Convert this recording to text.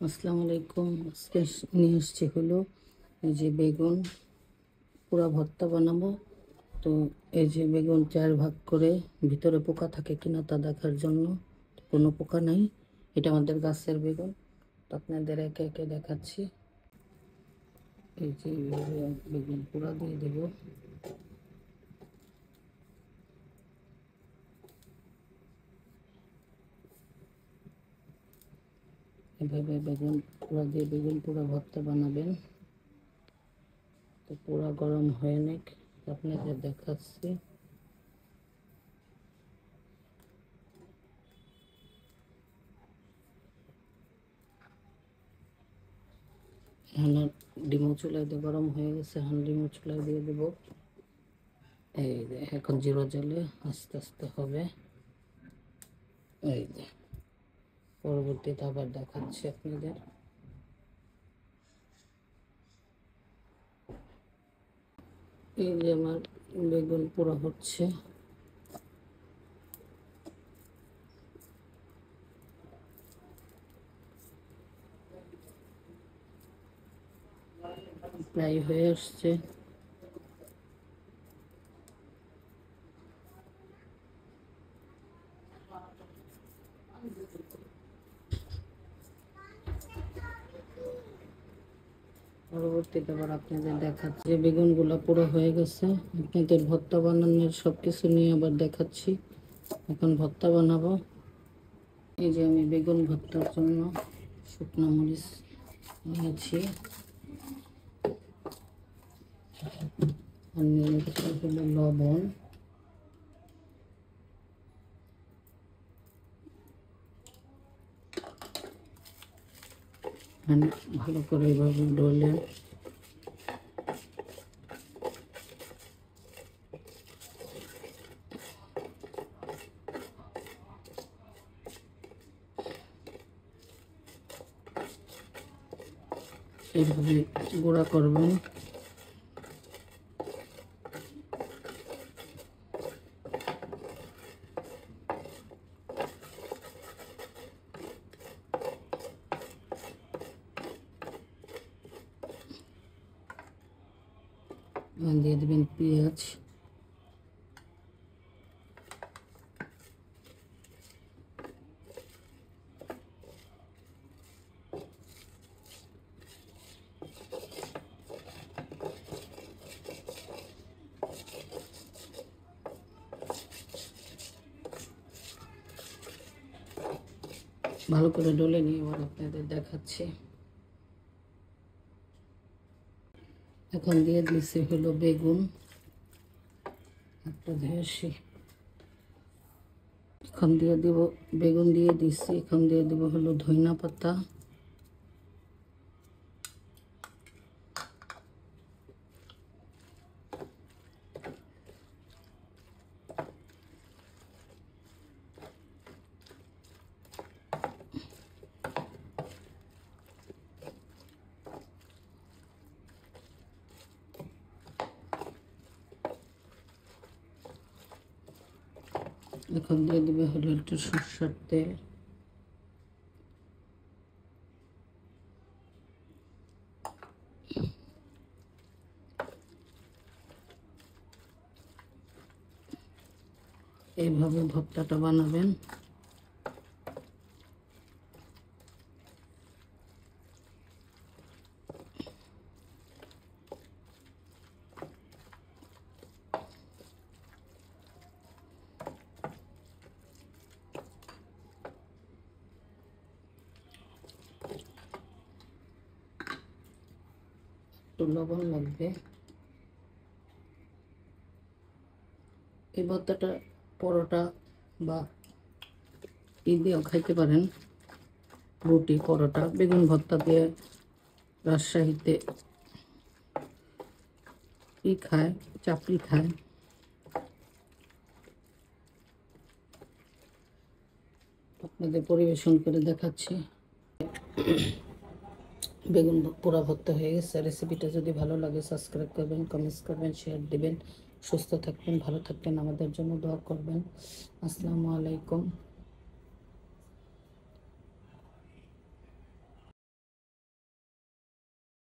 আসসালামু আলাইকুম। আজকে নিয়ে এসছি হলো এই যে বেগুন পুরা ভর্তা বানাবো। তো এই যে বেগুন 4 ভাগ করে, ভিতরে পোকা থাকে কিনা তা দেখার জন্য। কোনো পোকা নাই, এটা আমাদের গাছের বেগুন। তো আপনাদের একে একে দেখাচ্ছি। এই যে বেগুন পুরা দিয়ে দেব। এভাবে বেগুন পুরা ভর্তা বানাবেন। তো পুরা গরম হয়ে নিক, আপনাদের দেখাচ্ছি। এখন ডিমো চুলায় দিয়ে গরম হয়ে গেছে, এখন ডিমো চুলায় দিয়ে দেবো। এই যে এখন জিরো জলে আস্তে আস্তে হবে। এই যে পরবর্তীতে আবার দেখাচ্ছি আপনাদের। এই যে আমার বেগুন পুরো হচ্ছে। প্রায় হয়ে আসছে। পরবর্তীতে আবার আপনাদের দেখাচ্ছি যে বেগুনগুলো পুরো হয়ে গেছে। আপনাদের ভর্তা বানানোর সব কিছু নিয়ে আবার দেখাচ্ছি। এখন ভর্তা বানাবো। এই যে আমি বেগুন ভর্তার জন্য শুকনো মরিচ নিয়েছি, আর নিয়েছি হলো লবণ, ভালো করে এভাবে ডলে এইভাবে গুঁড়া করবেন। দিয়ে দেবেন পেঁয়াজ, ভালো করে ডলে নিয়ে আবার আপনাদের দেখাচ্ছি। এখন দিয়ে দিচ্ছি হলো বেগুন, একটা ধুয়েছি। এখন দিয়ে দিব বেগুন দিয়ে দিচ্ছি। এখন দিয়ে দিব হলো ধনিয়া পাতা, এখন দিয়ে দিবে হলো একটু সরষের তেল, এইভাবে ভর্তাটা বানাবেন। একটু লবণ লাগবে। এই ভর্তাটা পরোটা বা দিয়েও খাইতে পারেন, রুটি পরোটা। বেগুন ভর্তা দিয়ে রাজশাহীতে খায়, চাপড়ি খায়। আপনাদের পরিবেশন করে দেখাচ্ছি। বেগুন পোড়া ভর্তা হয়ে গেছে। রেসিপিটা যদি ভালো লাগে সাবস্ক্রাইব করবেন, কমেন্টস করবেন, শেয়ার দিবেন। সুস্থ থাকবেন, ভালো থাকবেন, আমাদের জন্য দোয়া করবেন। আসসালামু আলাইকুম।